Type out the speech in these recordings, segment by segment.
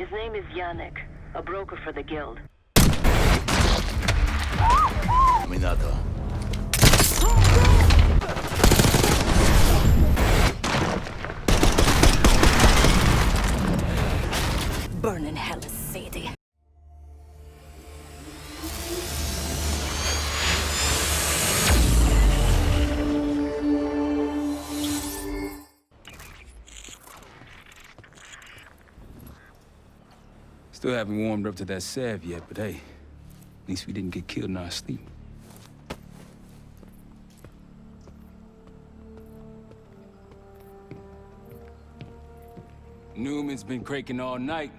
His name is Yannick, a broker for the guild. Minato. Burn in hell, Sadie. Still haven't warmed up to that salve yet, but hey, at least we didn't get killed in our sleep. Newman's been cranking all night.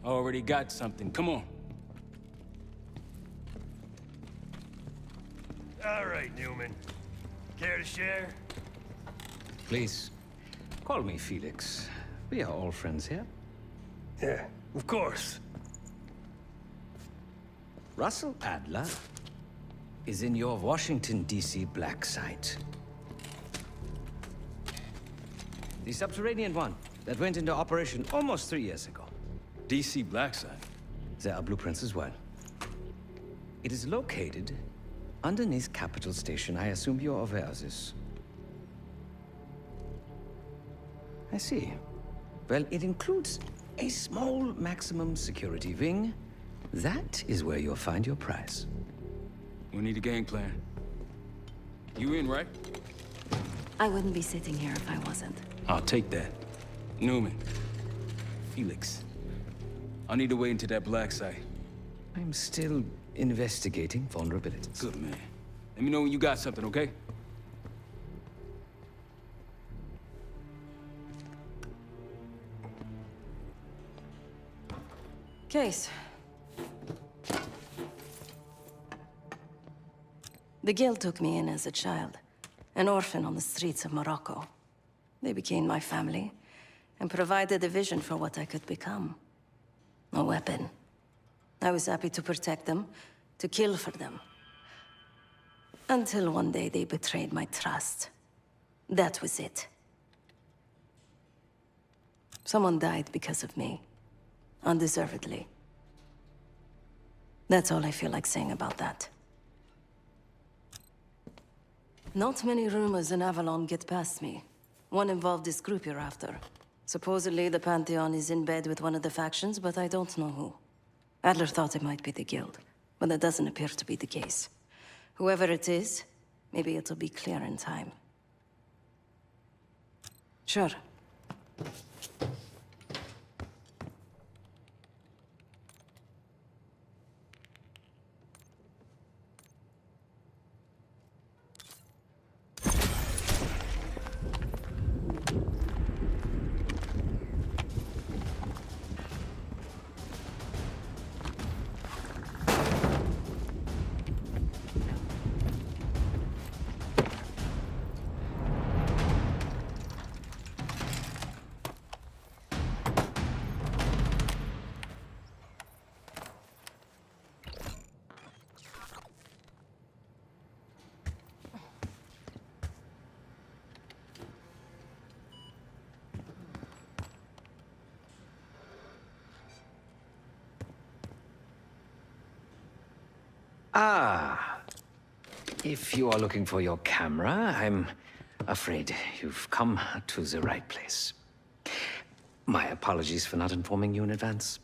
Already got something. Come on. All right, Newman. Care to share? Please, call me Felix. We are all friends here. Yeah, of course. Russell Adler is in your Washington, D.C. black site. The subterranean one that went into operation almost 3 years ago. DC Blackside. There are blueprints as well. It is located underneath Capitol Station. I assume you're aware of this. I see. Well, it includes a small maximum security wing. That is where you'll find your prize. We need a game plan. You in, right? I wouldn't be sitting here if I wasn't. I'll take that. Newman. Felix. I need to wait into that black site. I'm still investigating vulnerabilities. Good, man. Let me know when you got something, okay? Case. The guild took me in as a child, an orphan on the streets of Morocco. They became my family and provided a vision for what I could become. A weapon. I was happy to protect them, to kill for them. Until one day they betrayed my trust. That was it. Someone died because of me. Undeservedly. That's all I feel like saying about that. Not many rumors in Avalon get past me. One involved this group you're after. Supposedly, the Pantheon is in bed with one of the factions, but I don't know who. Adler thought it might be the Guild, but that doesn't appear to be the case. Whoever it is, maybe it'll be clear in time. Sure. Ah, if you are looking for your camera, I'm afraid you've come to the right place. My apologies for not informing you in advance.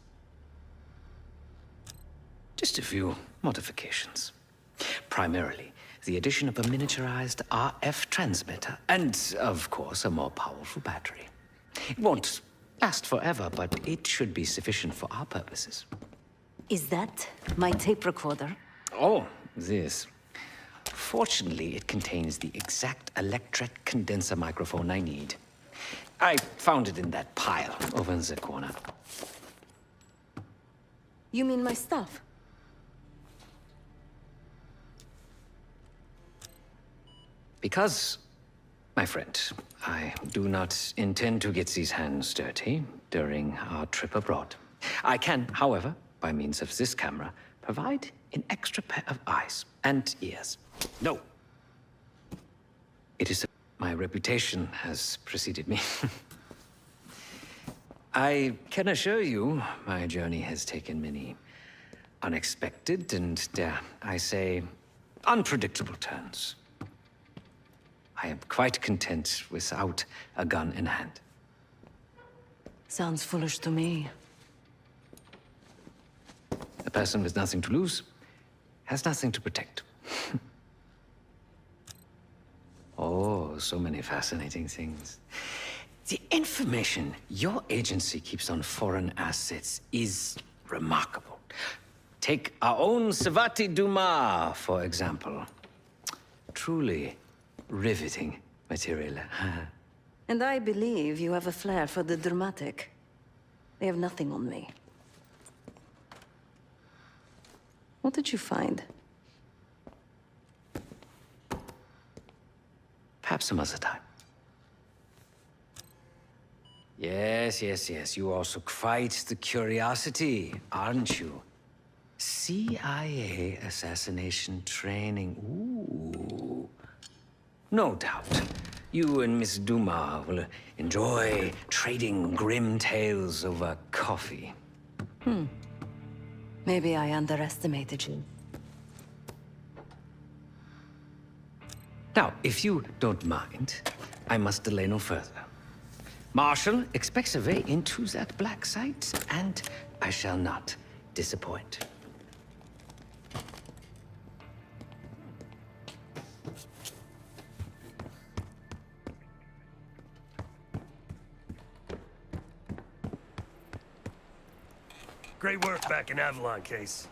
Just a few modifications. Primarily, the addition of a miniaturized RF transmitter, and, of course, a more powerful battery. It won't last forever, but it should be sufficient for our purposes. Is that my tape recorder? Oh, this. Fortunately, it contains the exact electret condenser microphone I need. I found it in that pile over in the corner. You mean my stuff? Because, my friend, I do not intend to get these hands dirty during our trip abroad. I can, however, by means of this camera, provide an extra pair of eyes and ears. No. It is my reputation has preceded me. I can assure you, my journey has taken many unexpected and, dare I say, unpredictable turns. I am quite content without a gun in hand. Sounds foolish to me. A person with nothing to lose has nothing to protect. Oh, so many fascinating things. The information your agency keeps on foreign assets is remarkable. Take our own Savati Dumas, for example. Truly riveting material. And I believe you have a flair for the dramatic. They have nothing on me. What did you find? Perhaps some other time. Yes, yes, yes. You also quite the curiosity, aren't you? CIA assassination training. Ooh. No doubt. You and Miss Dumas will enjoy trading grim tales over coffee. Maybe I underestimated you. Now, if you don't mind, I must delay no further. Marshall expects a way into that black site, and I shall not disappoint. Great work back in Avalon, Case.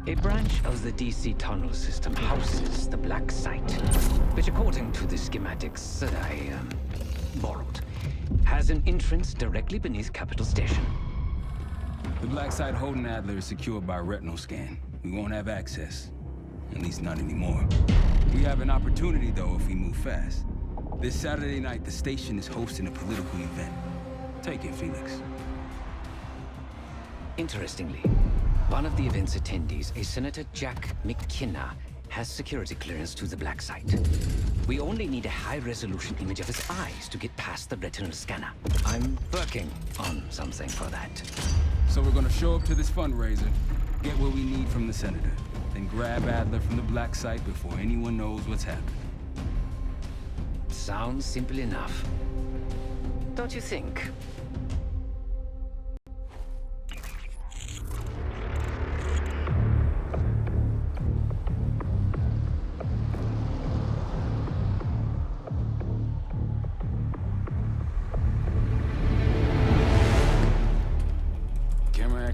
A branch of the DC tunnel system houses the black site, which according to the schematics that I borrowed, has an entrance directly beneath Capital Station. The black site holding Adler is secured by retinal scan. We won't have access. At least not anymore. We have an opportunity, though, if we move fast. This Saturday night, the station is hosting a political event. Take it, Felix. Interestingly, one of the event's attendees, a Senator Jack McKenna, has security clearance to the black site. We only need a high-resolution image of his eyes to get past the retinal scanner. I'm working on something for that. So we're gonna show up to this fundraiser, get what we need from the senator, then grab Adler from the black site before anyone knows what's happening. Sounds simple enough. Don't you think?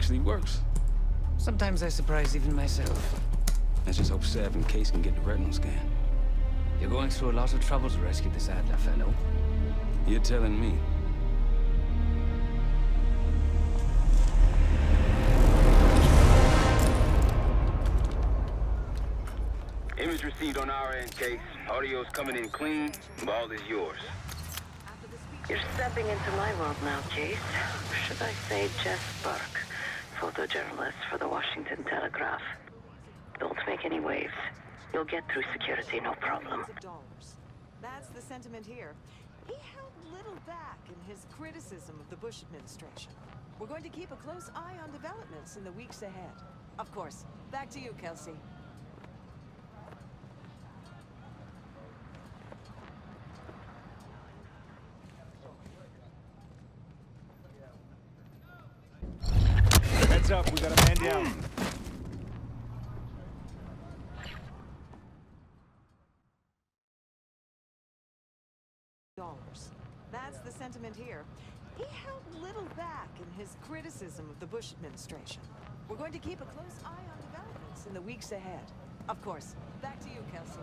actually works. Sometimes I surprise even myself. Let's just hope Sev and Case can get the retinal scan. You're going through a lot of trouble to rescue this Adler fellow. You're telling me. Image received on our end, Case. Audio's coming in clean. Ball is yours. You're stepping into my world now, Case. Should I say Jeff Burke, photojournalist for the Washington Telegraph. Don't make any waves. You'll get through security, no problem. That's the sentiment here. He held little back in his criticism of the Bush administration. We're going to keep a close eye on developments in the weeks ahead. Of course. Back to you, Kelsey. Heads up, we got a man down. That's the sentiment here. He held little back in his criticism of the Bush administration. We're going to keep a close eye on developments in the weeks ahead. Of course. Back to you, Kelsey.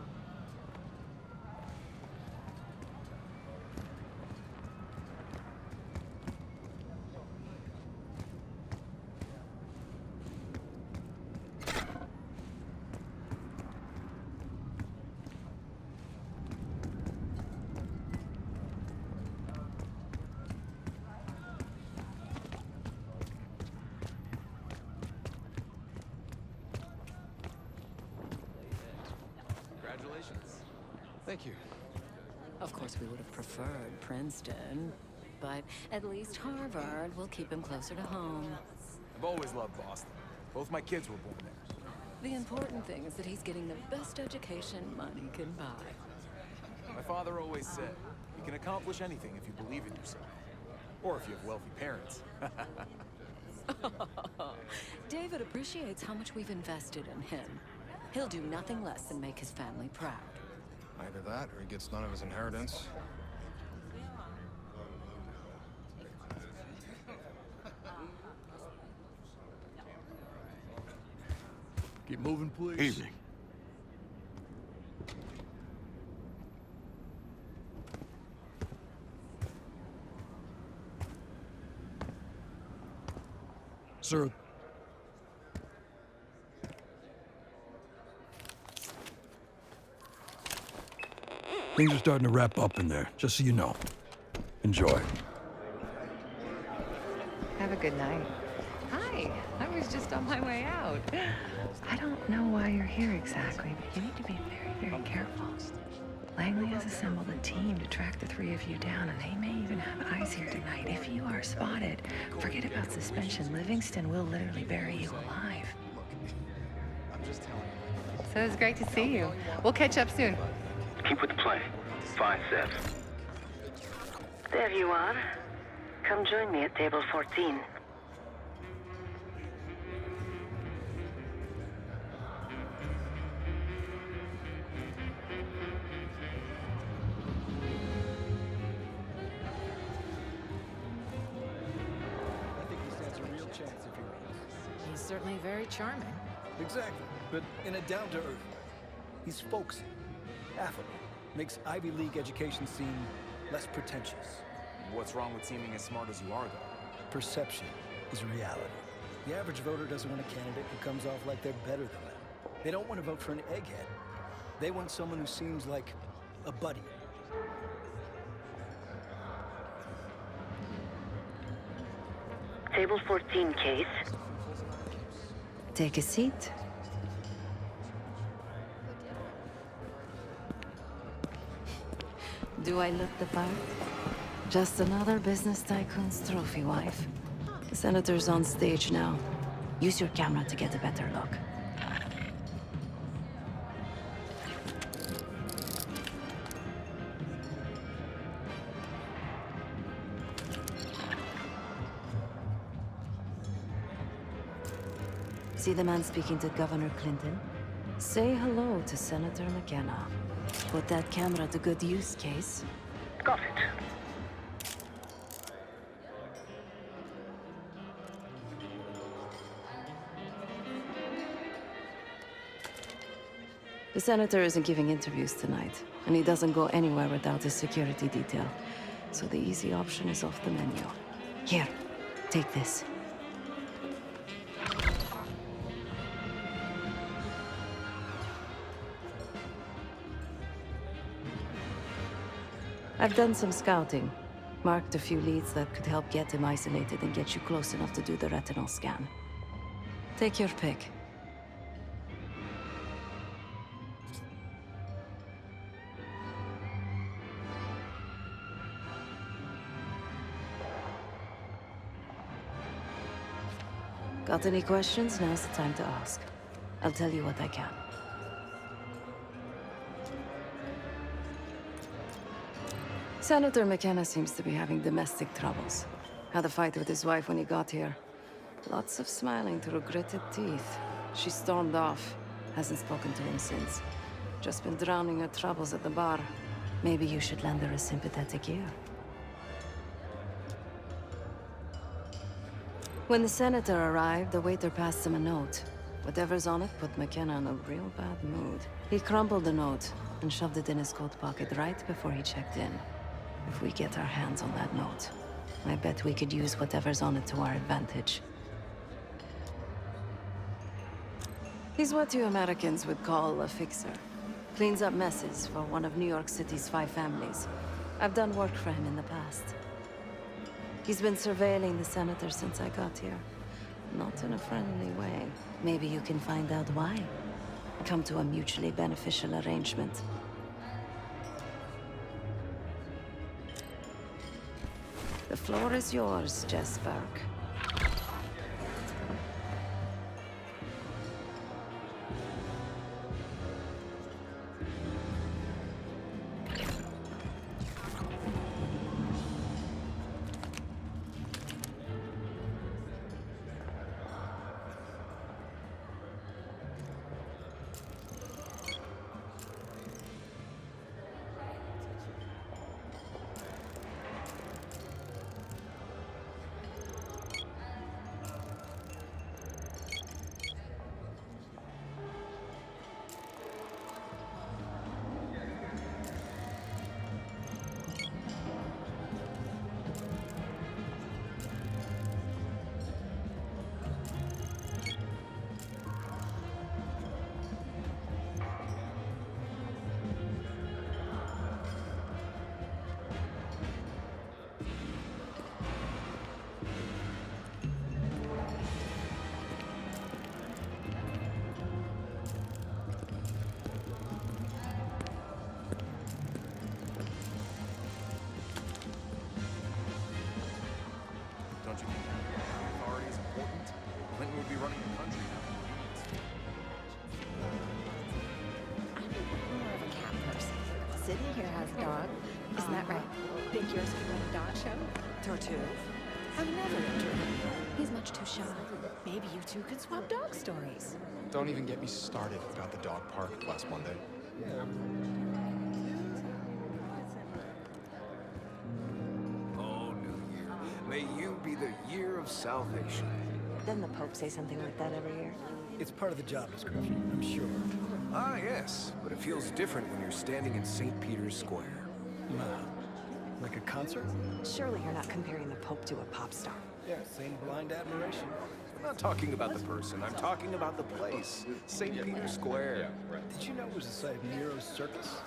Thank you. Of course, we would have preferred Princeton, but at least Harvard will keep him closer to home. I've always loved Boston. Both my kids were born there. The important thing is that he's getting the best education money can buy. My father always said, you can accomplish anything if you believe in yourself. Or if you have wealthy parents. David appreciates how much we've invested in him. He'll do nothing less than make his family proud. Either that, or he gets none of his inheritance. Keep moving, please. Evening. Sir. Things are starting to wrap up in there, just so you know. Enjoy. Have a good night. Hi, I was just on my way out. I don't know why you're here exactly, but you need to be very, very careful. Langley has assembled a team to track the three of you down, and they may even have eyes here tonight. If you are spotted, forget about suspension. Livingston will literally bury you alive. So it was great to see you. We'll catch up soon. Keep with the plan. Find Seth. There you are. Come join me at table 14. He's certainly very charming. Exactly, but in a down-to-earth. He's folksy, affable, makes Ivy League education seem less pretentious. What's wrong with seeming as smart as you are, though? Perception is reality. The average voter doesn't want a candidate who comes off like they're better than them. They don't want to vote for an egghead. They want someone who seems like a buddy. Table 14, Case. Take a seat. Do I look the part? Just another business tycoon's trophy wife. The senator's on stage now. Use your camera to get a better look. See the man speaking to Governor Clinton? Say hello to Senator McKenna. Put that camera to good use, Case. Got it. senator isn't giving interviews tonight, and he doesn't go anywhere without his security detail. So the easy option is off the menu. Here, take this. I've done some scouting. Marked a few leads that could help get him isolated and get you close enough to do the retinal scan. Take your pick. Got any questions? Now's the time to ask. I'll tell you what I can. Senator McKenna seems to be having domestic troubles. Had a fight with his wife when he got here. Lots of smiling through gritted teeth. She stormed off. Hasn't spoken to him since. Just been drowning her troubles at the bar. Maybe you should lend her a sympathetic ear. When the senator arrived, the waiter passed him a note. Whatever's on it put McKenna in a real bad mood. He crumpled the note and shoved it in his coat pocket right before he checked in. If we get our hands on that note, I bet we could use whatever's on it to our advantage. He's what you Americans would call a fixer. Cleans up messes for one of New York City's 5 families. I've done work for him in the past. He's been surveilling the senator since I got here. Not in a friendly way. Maybe you can find out why. Come to a mutually beneficial arrangement. The floor is yours, Jess Burke. Don't you think authority is important? Clinton would be running the country now. I'm more of a cat person. Sydney here has a dog. Isn't that right? Think yours could run a dog show? Tortue. I've never entered him. He's much too shy. Maybe you two could swap dog stories. Don't even get me started about the dog park last Monday. Oh, New Year. May you be the year of salvation. Doesn't the Pope say something like that every year? It's part of the job description, I'm sure. Ah, yes, but it feels different when you're standing in St. Peter's Square. Like a concert? Surely you're not comparing the Pope to a pop star. Yeah, same blind admiration. I'm not talking about the person, I'm talking about the place. St. Peter's Square. Did you know it was the site of Nero's circus?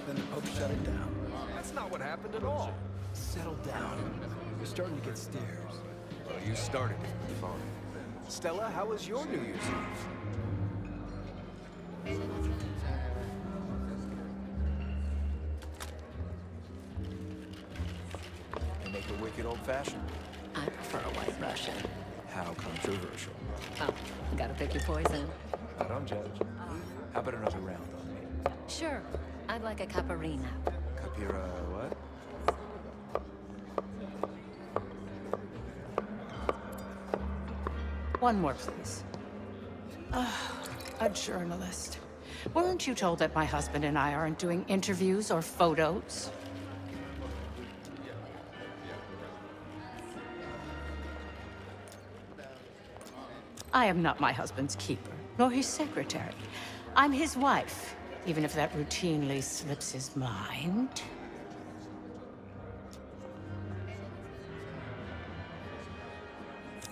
Then the Pope shut it down. That's not what happened at all. Settle down. You're starting to get stares. Well, you started it. Fine. Stella, how was your New Year's Eve? They make a wicked old-fashioned. I prefer a white Russian. How controversial. Oh, gotta pick your poison. I don't judge. How about another round on me? Sure, I'd like a caparina. Capira what? One more, please. A journalist. Weren't you told that my husband and I aren't doing interviews or photos? I am not my husband's keeper, nor his secretary. I'm his wife, even if that routinely slips his mind.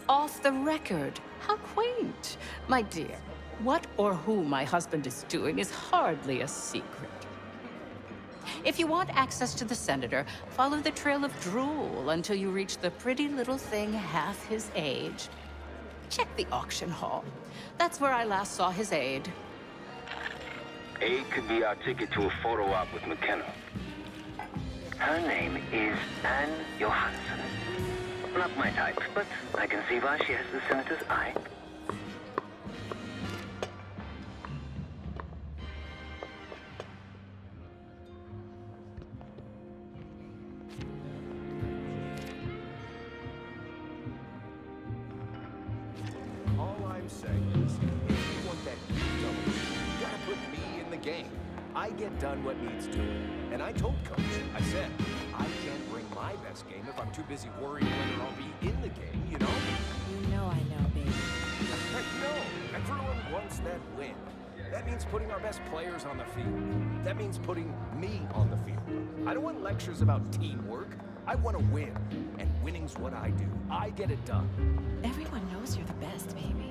Off the record. How quaint. My dear, what or who my husband is doing is hardly a secret. If you want access to the senator, follow the trail of drool until you reach the pretty little thing half his age. Check the auction hall. That's where I last saw his aide. Aid could be our ticket to a photo op with McKenna. Her name is Anne Johansson. Not my type, but I can see why she has the senator's eye. All I'm saying is, if you want that double, you gotta put me in the game. I get done what needs doing. And I told Coach, I said, I can't bring my best game if I'm too busy worrying whether I'll be in the game, you know? You know I know, baby. No, everyone wants that win. That means putting our best players on the field. That means putting me on the field. I don't want lectures about teamwork. I want to win. And winning's what I do. I get it done. Everyone knows you're the best, baby.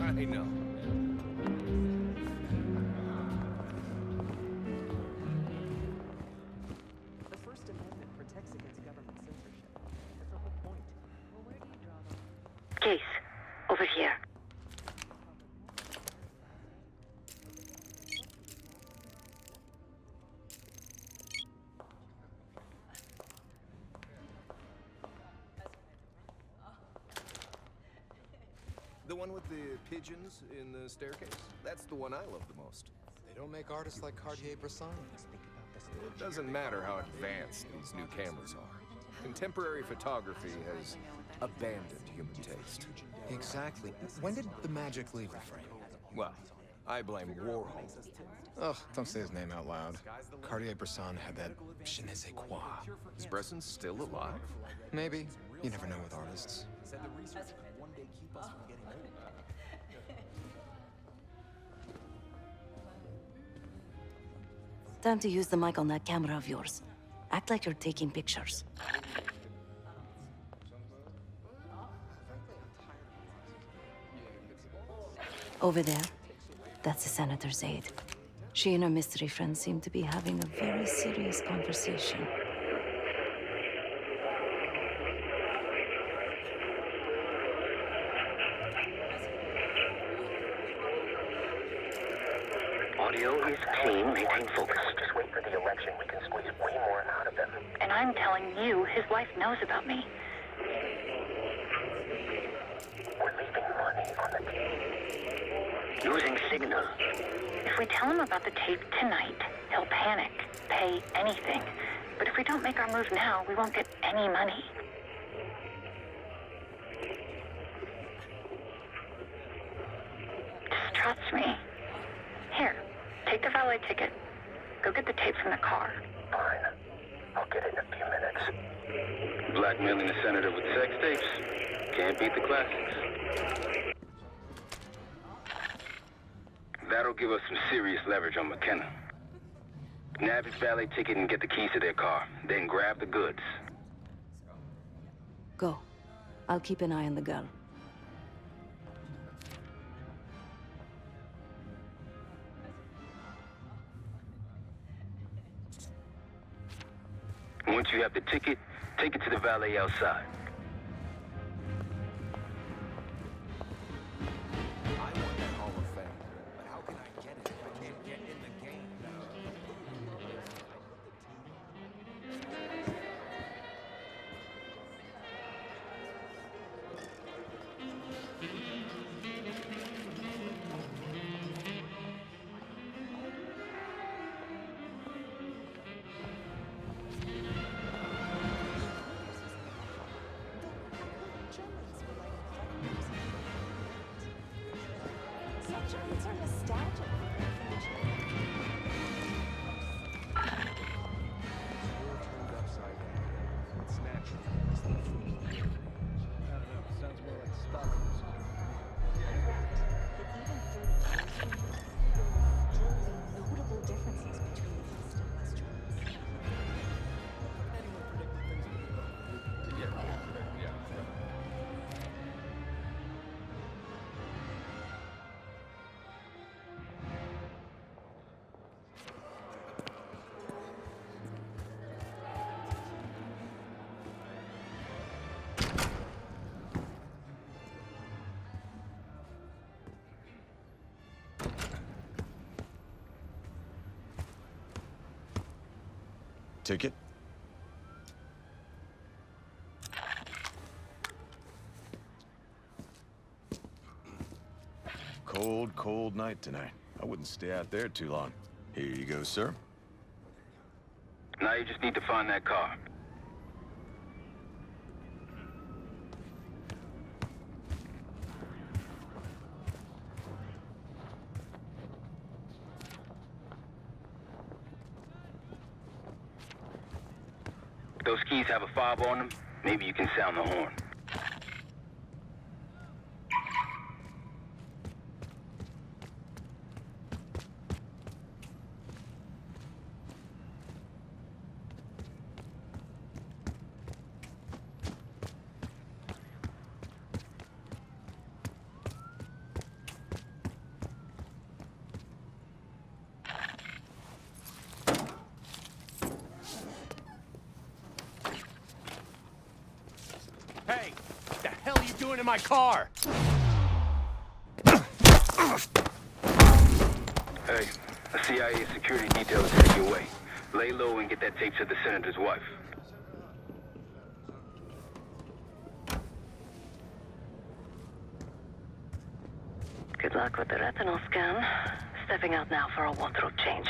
I know. The First Amendment protects against government censorship. That's the whole point. Well, where do you draw the... Case, over here. The one with the pigeons in the staircase? That's the one I love the most. They don't make artists like Cartier-Bresson. It doesn't matter how advanced these new cameras are. Contemporary photography has abandoned human taste. Exactly. When did the magic leave the frame? Well, I blame Warhol. Ugh, don't say his name out loud. Cartier-Bresson had that je ne sais quoi. Is Bresson still alive? Maybe. You never know with artists. Time to use the mic on that camera of yours. Act like you're taking pictures. Over there, that's the senator's aide. She and her mystery friend seem to be having a very serious conversation. Audio is clean, maintain focus. Just wait for the election. We can squeeze way more out of them. And I'm telling you, his wife knows about me. We're leaving money on the table. Losing signal. If we tell him about the tape tonight, he'll panic, pay anything. But if we don't make our move now, we won't get any money. Just trust me. Here, take the valet ticket. Go get the tape from the car. Fine. I'll get it in a few minutes. Blackmailing the senator with sex tapes. Can't beat the classics. That'll give us some serious leverage on McKenna. Nab his valet ticket and get the keys to their car. Then grab the goods. Go. I'll keep an eye on the girl. Once you have the ticket, take it to the valet outside. I want that Hall of Fame, but how can I get it if I can't get in the game? Ticket? Cold, cold night tonight. I wouldn't stay out there too long. Here you go, sir. Now you just need to find that car. Those keys have a fob on them. Maybe you can sound the horn. Hey, what the hell are you doing in my car? Hey, a CIA security detail is heading your way. Lay low and get that tape to the senator's wife. Good luck with the retinal scan. Stepping out now for a wardrobe change.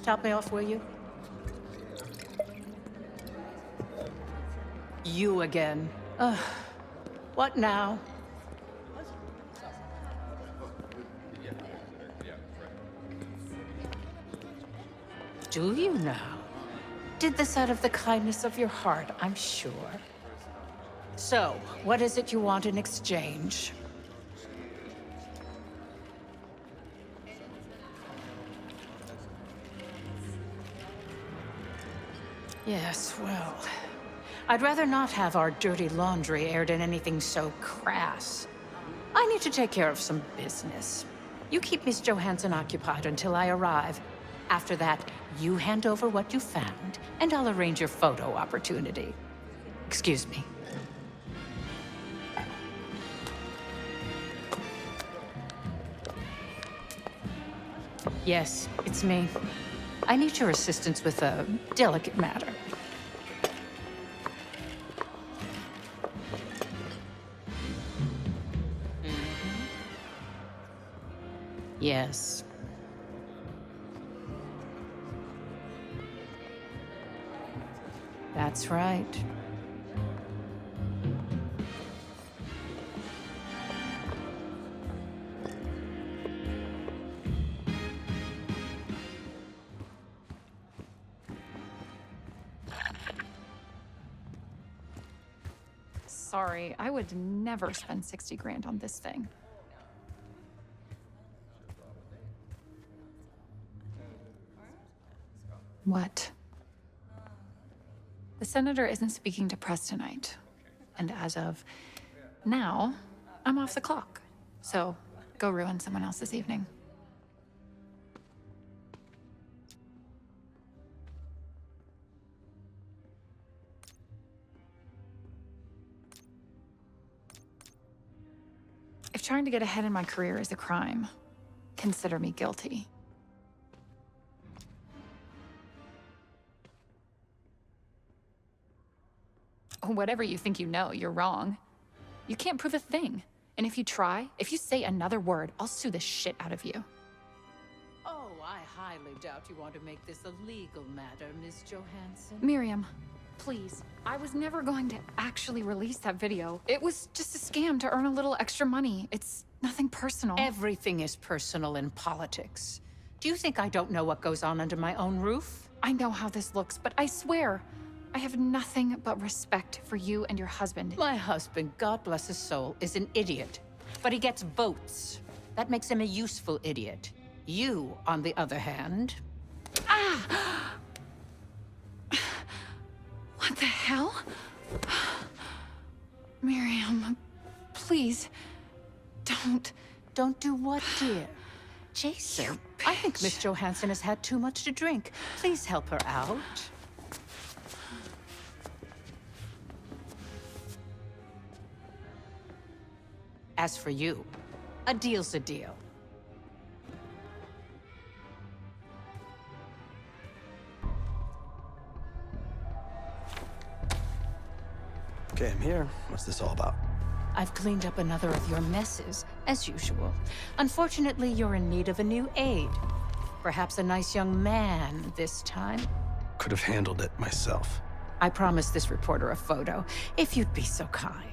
Top me off, will you? You again. Ugh. What now? Do you now? Did this out of the kindness of your heart, I'm sure. So, what is it you want in exchange? Yes, well, I'd rather not have our dirty laundry aired in anything so crass. I need to take care of some business. You keep Miss Johansson occupied until I arrive. After that, you hand over what you found, and I'll arrange your photo opportunity. Excuse me. Yes, it's me. I need your assistance with a delicate matter. Yes. That's right. sorry. I would never spend 60 grand on this thing. What? The senator isn't speaking to press tonight. And as of now, I'm off the clock. So go ruin someone else's evening. If trying to get ahead in my career is a crime, consider me guilty. Whatever you think you know, you're wrong. You can't prove a thing. And if you try, if you say another word, I'll sue the shit out of you. Oh, I highly doubt you want to make this a legal matter, Miss Johansson. Miriam, please. I was never going to actually release that video. It was just a scam to earn a little extra money. It's nothing personal. Everything is personal in politics. Do you think I don't know what goes on under my own roof? I know how this looks, but I swear, I have nothing but respect for you and your husband. My husband, God bless his soul, is an idiot. But he gets votes. That makes him a useful idiot. You, on the other hand... Ah! What the hell? Miriam, please, don't... Don't do what, dear? Jason, I think Miss Johansson has had too much to drink. Please help her out. As for you, a deal's a deal. Okay, I'm here. What's this all about? I've cleaned up another of your messes, as usual. Unfortunately, you're in need of a new aide. Perhaps a nice young man this time. Could have handled it myself. I promised this reporter a photo, if you'd be so kind.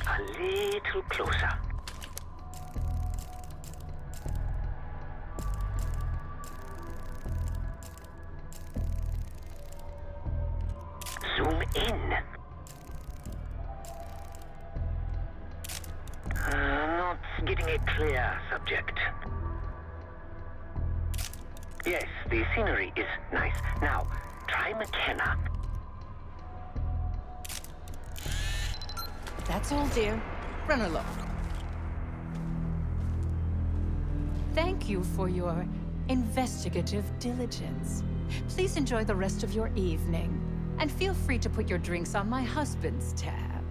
A little closer. Zoom in. Not getting a clear subject. Yes, the scenery is nice. Now, try McKenna. That's all, dear. Run along. Thank you for your investigative diligence. Please enjoy the rest of your evening, and feel free to put your drinks on my husband's tab.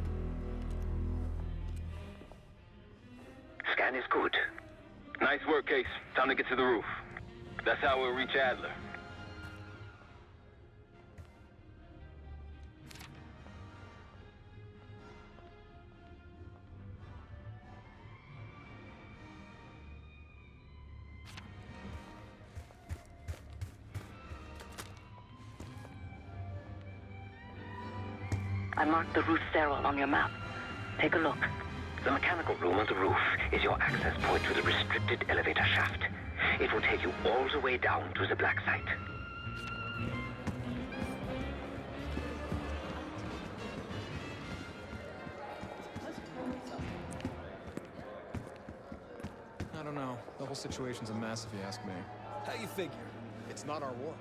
Scan is good. Nice work, Case. Time to get to the roof. That's how we'll reach Adler. I marked the roof stairwell on your map. Take a look. The mechanical room on the roof is your access point to the restricted elevator shaft. It will take you all the way down to the black site. I don't know. The whole situation's a mess if you ask me. How you figure? It's not our war.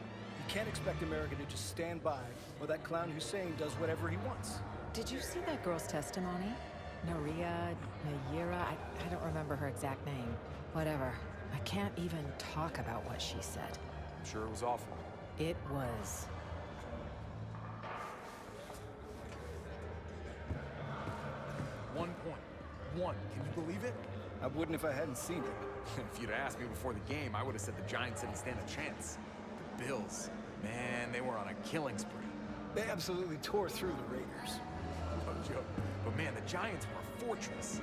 You can't expect America to just stand by while that clown Hussein does whatever he wants. Did you see that girl's testimony? Nayira, I don't remember her exact name. Whatever. I can't even talk about what she said. I'm sure it was awful. It was. One. Can you believe it? I wouldn't if I hadn't seen it. If you'd asked me before the game, I would have said the Giants didn't stand a chance. The Bills, man, they were on a killing spree. They absolutely tore through the Raiders. No joke. But man, the Giants were a fortress.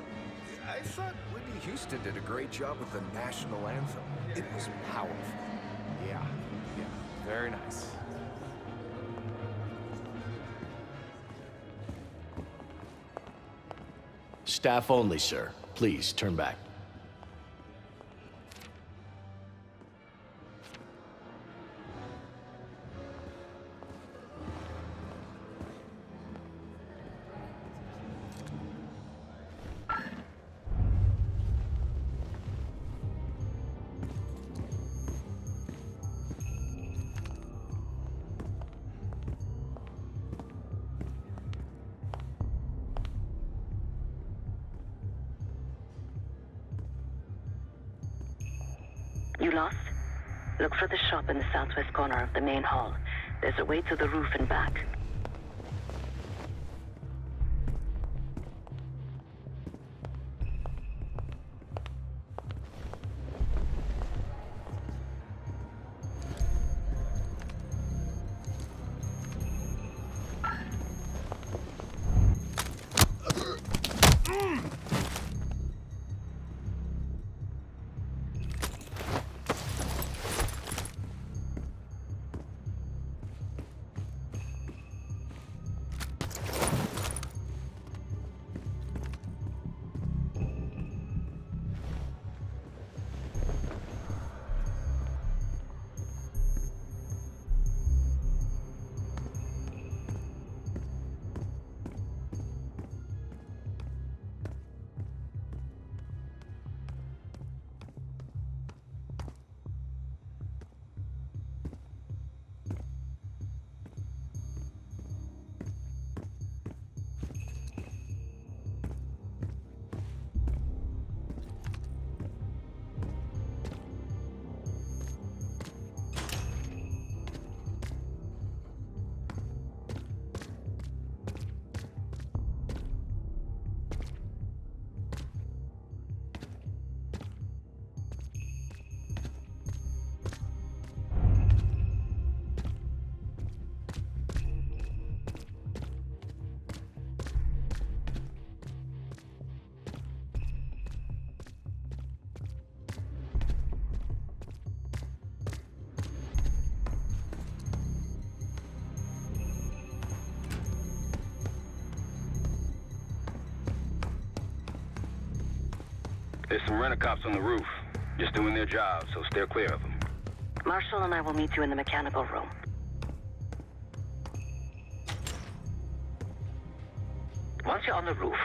I thought Whitney Houston did a great job with the national anthem. It was powerful. Yeah, very nice. Staff only, sir. Please, turn back. You lost? Look for the shop in the southwest corner of the main hall. There's a way to the roof and back. There's some rent-a-cops on the roof. Just doing their job, so steer clear of them. Marshall and I will meet you in the mechanical room. Once you're on the roof,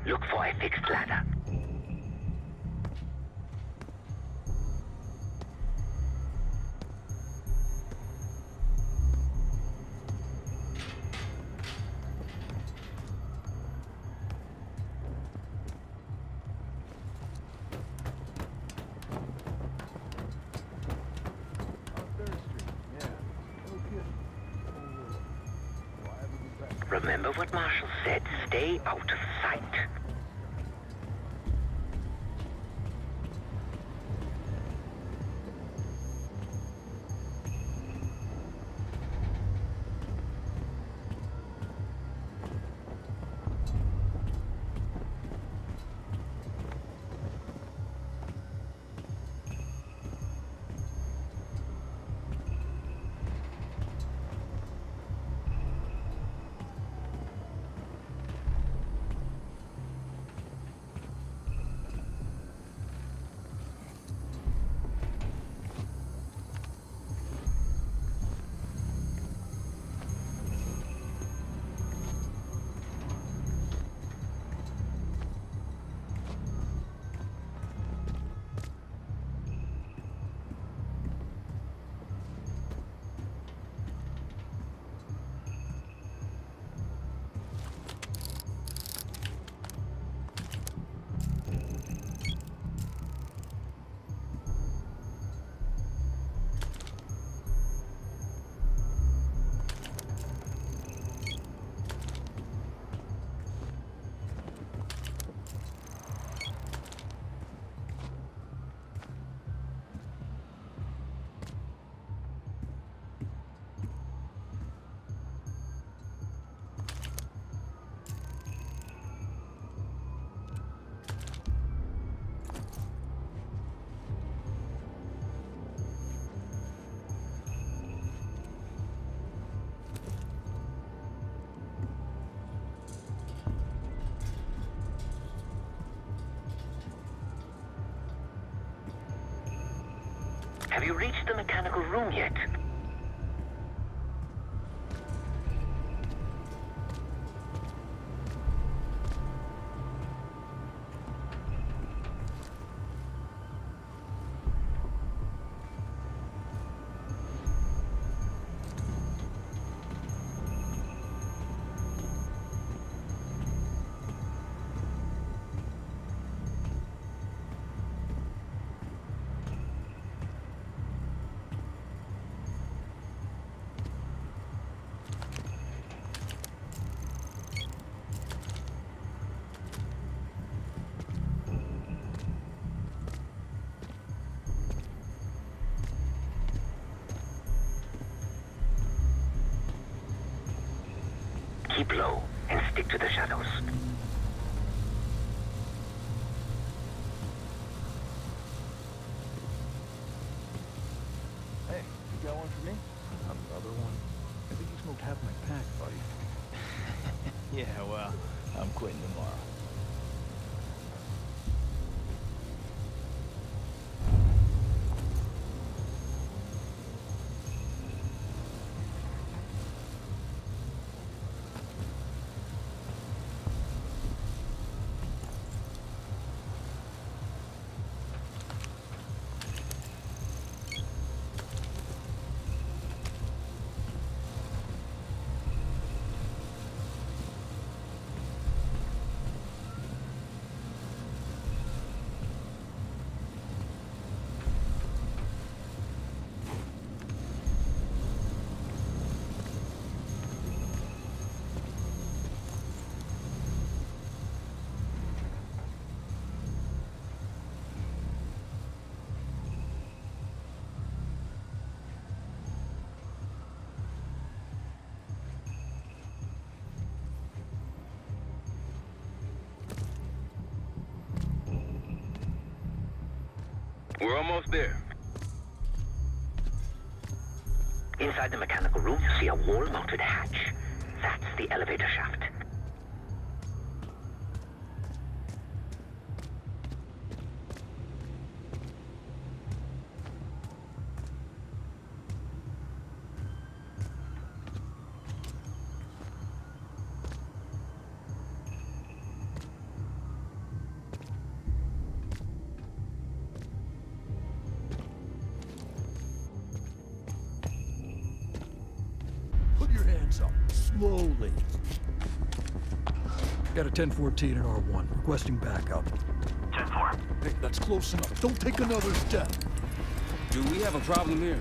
look for a fixed ladder. Remember what Marshall said, stay out of sight. you reached the mechanical room yet? Keep low and stick to the shadows. Hey, you got one for me? Another one? I think you smoked half my pack, buddy. Yeah, well, I'm quitting tomorrow. We're almost there. Inside the mechanical room, you see a wall-mounted hatch. That's the elevator shaft. Put your hands up, slowly. Got a 1014 in R1, requesting backup. 10-4. Hey, that's close enough. Don't take another step. Do we have a problem here?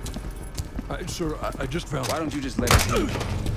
Sir, I just found... Why don't you just let us in?